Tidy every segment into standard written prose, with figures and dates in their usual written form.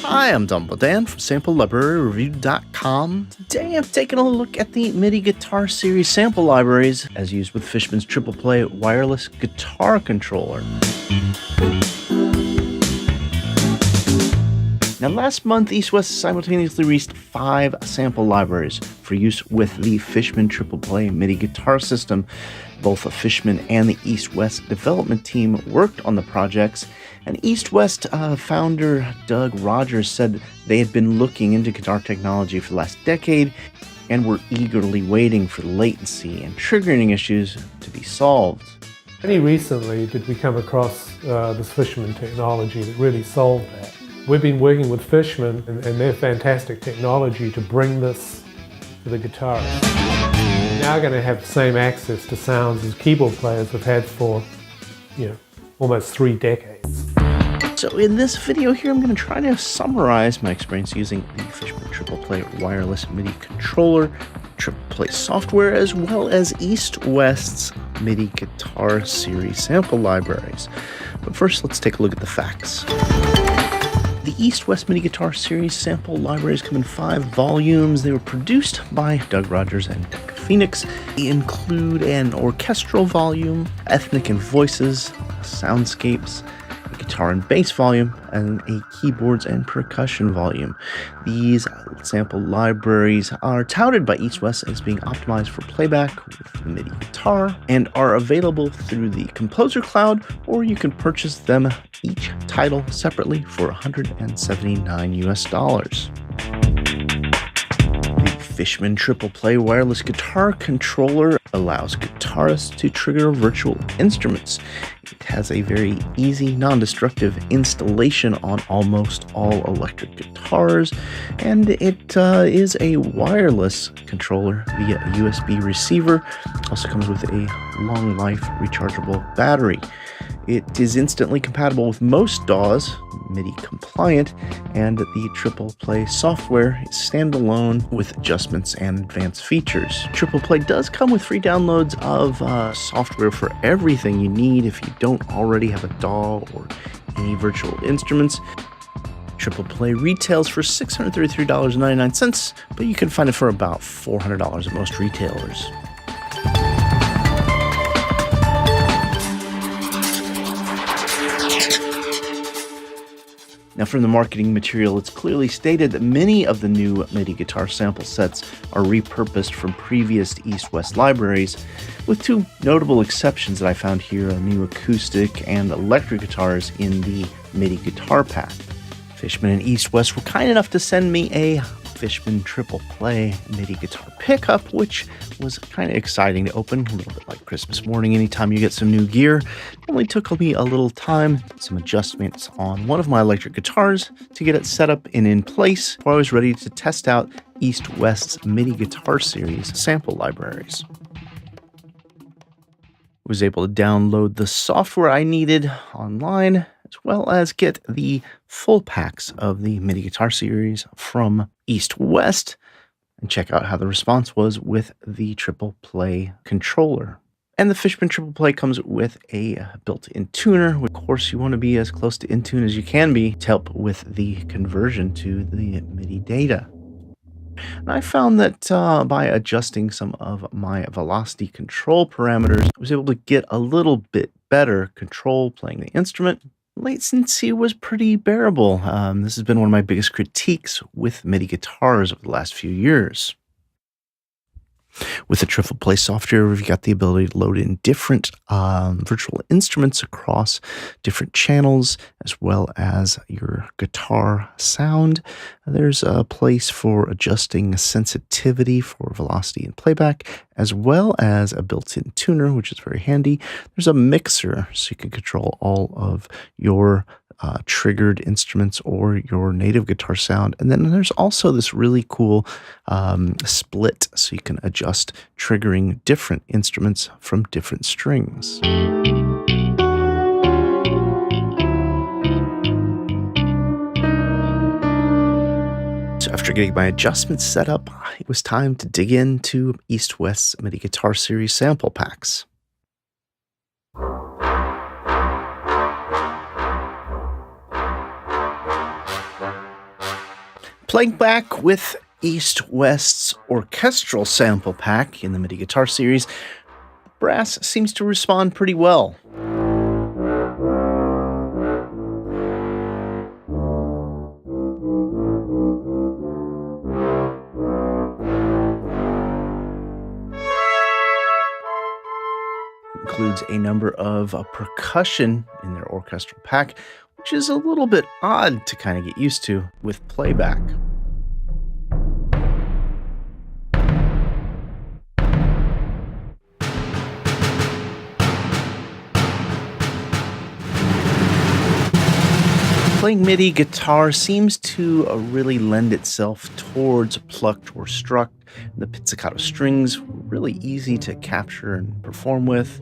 Hi, I'm Dumble Dan from SampleLibraryReview.com. Today I'm taking a look at the MIDI Guitar Series sample libraries as used with Fishman's TriplePlay wireless guitar controller. Now, last month, EastWest simultaneously released 5 sample libraries for use with the Fishman TriplePlay MIDI guitar system. Both the Fishman and the EastWest development team worked on the projects, and EastWest founder Doug Rogers said they had been looking into guitar technology for the last decade and were eagerly waiting for the latency and triggering issues to be solved. Only recently did we come across this Fishman technology that really solved that. We've been working with Fishman and their fantastic technology to bring this to the guitarists. We're now going to have the same access to sounds as keyboard players have had for, almost 3 decades. So in this video here, I'm going to try to summarize my experience using the Fishman TriplePlay wireless MIDI controller, TriplePlay software, as well as EastWest's MIDI Guitar Series sample libraries. But first, let's take a look at the facts. The EastWest MIDI Guitar Series sample libraries come in 5 volumes. They were produced by Doug Rogers and Doug Phoenix. They include an orchestral volume, ethnic and voices, soundscapes, a guitar and bass volume, and a keyboards and percussion volume. These sample libraries are touted by EastWest as being optimized for playback with the MIDI guitar and are available through the Composer Cloud, or you can purchase them each title separately for $179 US. The Fishman TriplePlay wireless guitar controller allows guitarists to trigger virtual instruments. It has a very easy, non-destructive installation on almost all electric guitars, and it is a wireless controller via a USB receiver. Also comes with a long-life rechargeable battery. It is instantly compatible with most DAWs, MIDI compliant, and the TriplePlay software is standalone with adjustments and advanced features. TriplePlay does come with free downloads of software for everything you need if you don't already have a DAW or any virtual instruments. TriplePlay retails for $633.99, but you can find it for about $400 at most retailers. Now, from the marketing material, it's clearly stated that many of the new MIDI guitar sample sets are repurposed from previous EastWest libraries, with 2 notable exceptions that I found here: new acoustic and electric guitars in the MIDI guitar pack. Fishman and EastWest were kind enough to send me a Fishman TriplePlay MIDI guitar pickup, which was kind of exciting to open, a little bit like Christmas morning anytime you get some new gear. It only took me a little time, some adjustments on one of my electric guitars to get it set up and in place before I was ready to test out EastWest's MIDI Guitar Series sample libraries. I was able to download the software I needed online, as well as get the full packs of the MIDI Guitar Series from EastWest, and check out how the response was with the TriplePlay controller. And the Fishman TriplePlay comes with a built-in tuner. Of course, you want to be as close to in tune as you can be to help with the conversion to the MIDI data. And I found that by adjusting some of my velocity control parameters, I was able to get a little bit better control playing the instrument. Latency was pretty bearable. This has been one of my biggest critiques with MIDI guitars over the last few years. With the TriplePlay software, we've got the ability to load in different virtual instruments across different channels, as well as your guitar sound. There's a place for adjusting sensitivity for velocity and playback, as well as a built-in tuner, which is very handy. There's a mixer, so you can control all of your triggered instruments or your native guitar sound. And then there's also this really cool split, so you can adjust triggering different instruments from different strings. So after getting my adjustments set up, it was time to dig into EastWest's MIDI Guitar Series sample packs. Playing back with EastWest's Orchestral sample pack in the MIDI Guitar series, the brass seems to respond pretty well. Includes a number of percussion in their orchestral pack, which is a little bit odd to kind of get used to with playback. Playing MIDI guitar seems to really lend itself towards plucked or struck. The pizzicato strings were really easy to capture and perform with.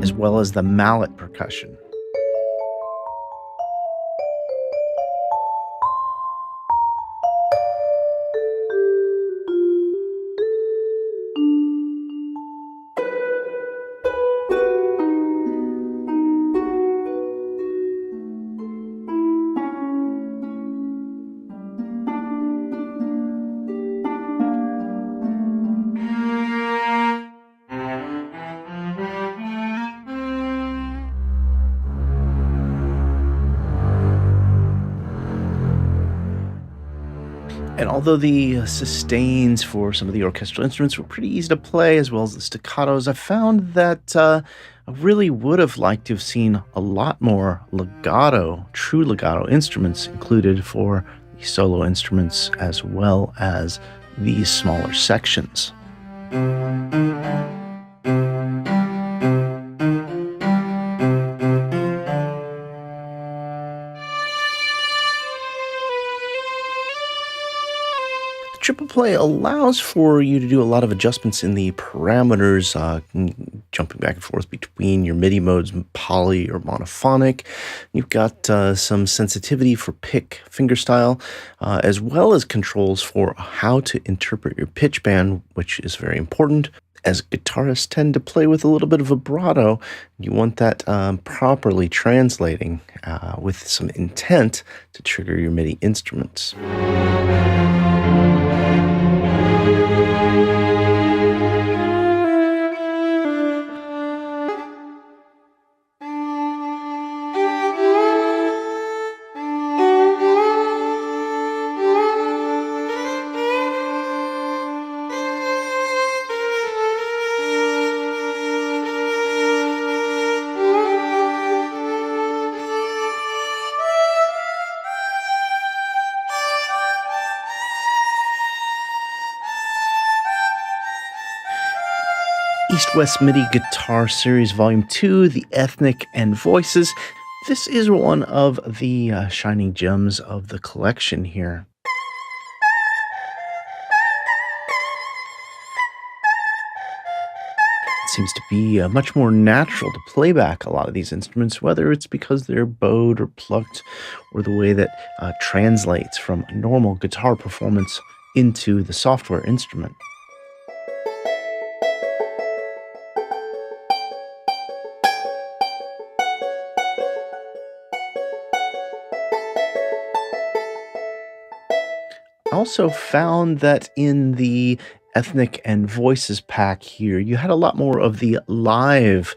As well as the mallet percussion. And although the sustains for some of the orchestral instruments were pretty easy to play, as well as the staccatos, I found that I really would have liked to have seen a lot more legato, true legato instruments included for the solo instruments, as well as these smaller sections. TriplePlay allows for you to do a lot of adjustments in the parameters, jumping back and forth between your MIDI modes, poly or monophonic. You've got some sensitivity for pick fingerstyle, as well as controls for how to interpret your pitch band, which is very important. As guitarists tend to play with a little bit of vibrato, you want that properly translating with some intent to trigger your MIDI instruments. EastWest MIDI Guitar Series Volume 2, The Ethnic and Voices. This is one of the shining gems of the collection here. It seems to be much more natural to play back a lot of these instruments, whether it's because they're bowed or plucked, or the way that translates from normal guitar performance into the software instrument. I also found that in the Ethnic and Voices pack here, you had a lot more of the live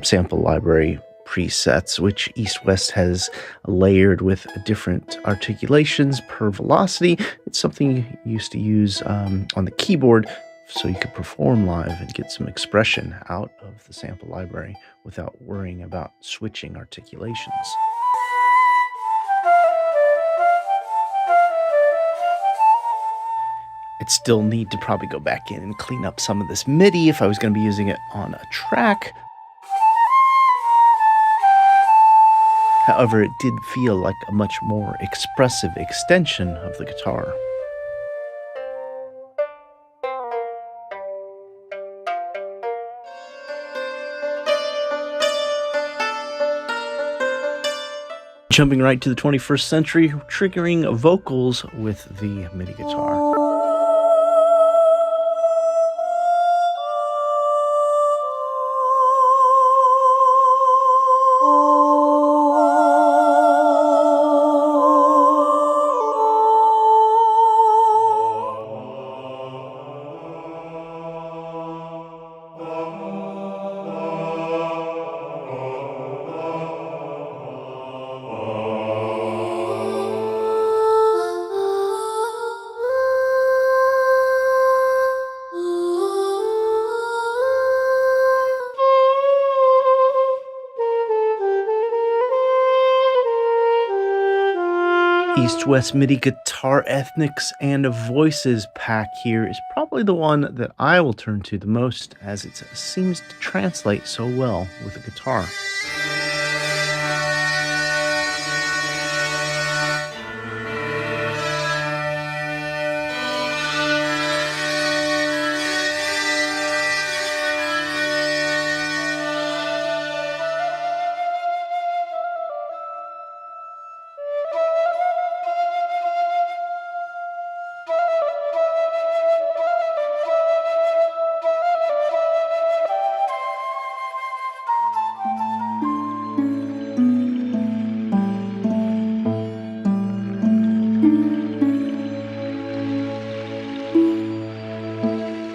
sample library presets, which EastWest has layered with different articulations per velocity. It's something you used to use on the keyboard so you could perform live and get some expression out of the sample library without worrying about switching articulations. I'd still need to probably go back in and clean up some of this MIDI if I was going to be using it on a track. However, it did feel like a much more expressive extension of the guitar. Jumping right to the 21st century, triggering vocals with the MIDI guitar. EastWest MIDI Guitar Ethnics and Voices pack here is probably the one that I will turn to the most, as it seems to translate so well with a guitar.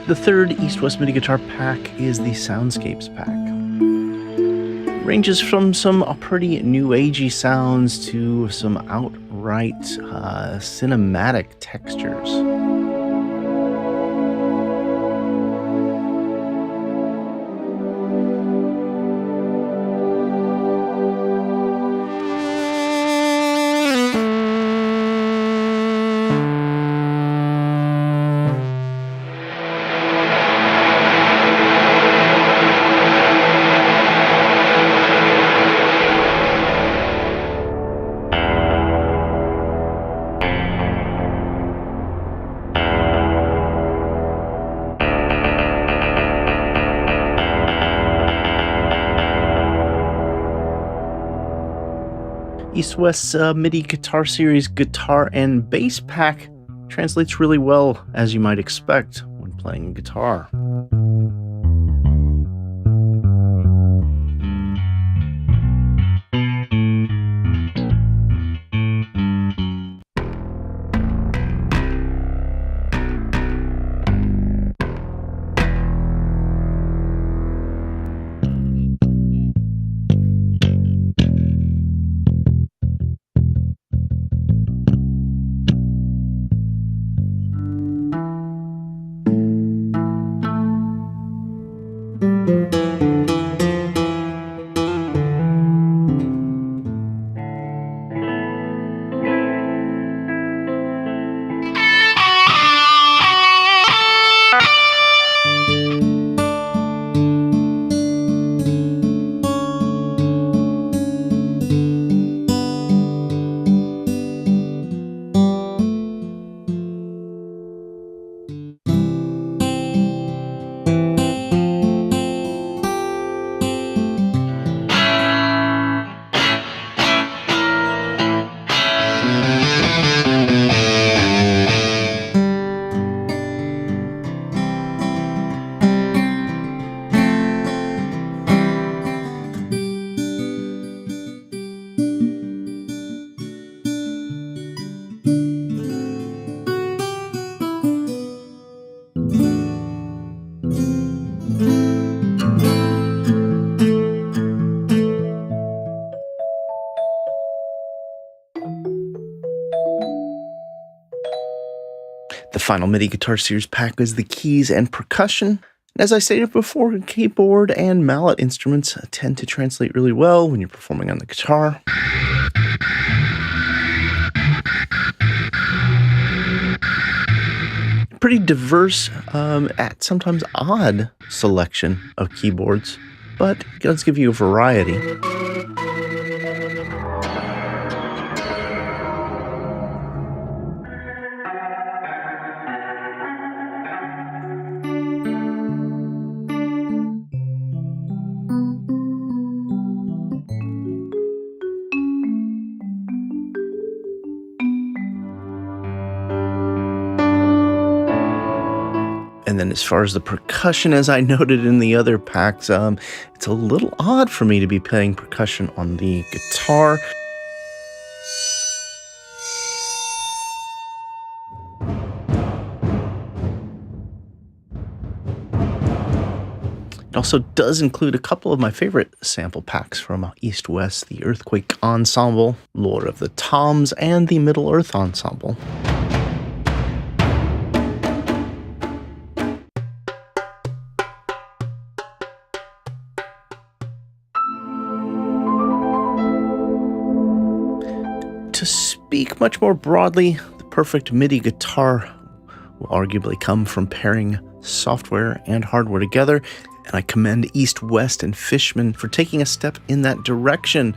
The third EastWest MIDI Guitar pack is the Soundscapes pack. It ranges from some pretty new agey sounds to some outright cinematic textures. EastWest's MIDI Guitar Series Guitar and Bass pack translates really well, as you might expect when playing guitar. The final MIDI Guitar Series pack is the keys and percussion. And as I stated before, keyboard and mallet instruments tend to translate really well when you're performing on the guitar. Pretty diverse, at sometimes odd selection of keyboards, but it does give you a variety. And then as far as the percussion, as I noted in the other packs, it's a little odd for me to be playing percussion on the guitar. It also does include a couple of my favorite sample packs from EastWest, the Earthquake Ensemble, Lord of the Toms, and the Middle Earth Ensemble. to speak much more broadly, the perfect MIDI guitar will arguably come from pairing software and hardware together, and I commend EastWest and Fishman for taking a step in that direction.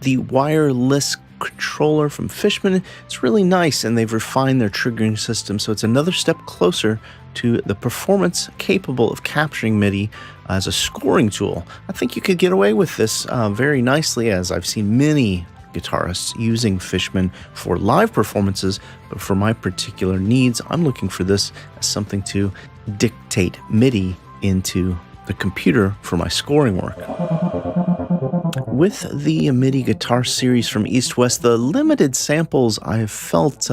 The wireless controller from Fishman is really nice, and they've refined their triggering system, so it's another step closer to the performance capable of capturing MIDI as a scoring tool. I think you could get away with this very nicely, as I've seen many guitarists using Fishman for live performances, but for my particular needs, I'm looking for this as something to dictate MIDI into the computer for my scoring work. With the MIDI guitar series from EastWest, the limited samples I felt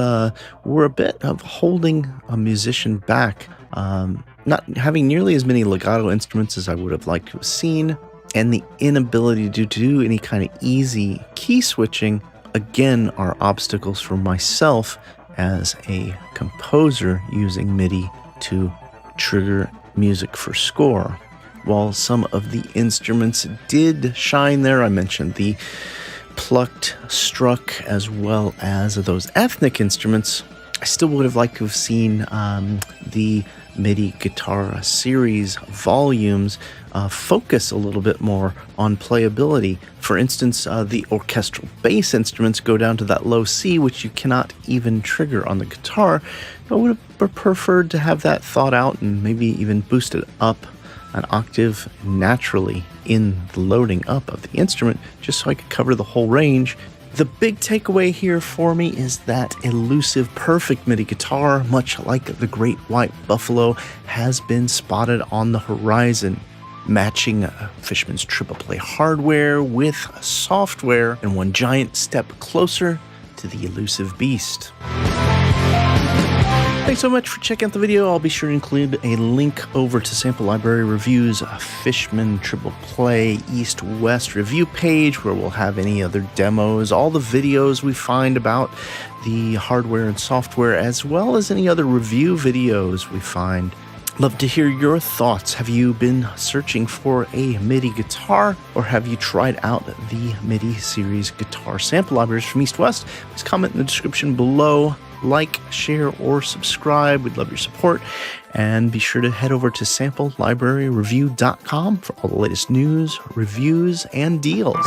were a bit of holding a musician back, not having nearly as many legato instruments as I would have liked to have seen, and the inability to do any kind of easy key switching, again, are obstacles for myself as a composer using MIDI to trigger music for score. While some of the instruments did shine there, I mentioned the plucked, struck, as well as those ethnic instruments, I still would have liked to have seen the MIDI guitar series volumes focus a little bit more on playability. For instance, the orchestral bass instruments go down to that low C, which you cannot even trigger on the guitar. I would have preferred to have that thought out and maybe even boosted up an octave naturally in the loading up of the instrument, just so I could cover the whole range. The big takeaway here for me is that elusive, perfect MIDI guitar, much like the Great White Buffalo, has been spotted on the horizon, matching Fishman's TriplePlay hardware with software, and one giant step closer to the elusive beast. Thanks so much for checking out the video. I'll be sure to include a link over to Sample Library Review's Fishman TriplePlay EastWest review page, where we'll have any other demos, all the videos we find about the hardware and software, as well as any other review videos we find. Love to hear your thoughts. Have you been searching for a MIDI guitar, or have you tried out the MIDI series guitar sample libraries from EastWest? Please comment in the description below. Like, share, or subscribe. We'd love your support. And be sure to head over to samplelibraryreview.com for all the latest news, reviews, and deals.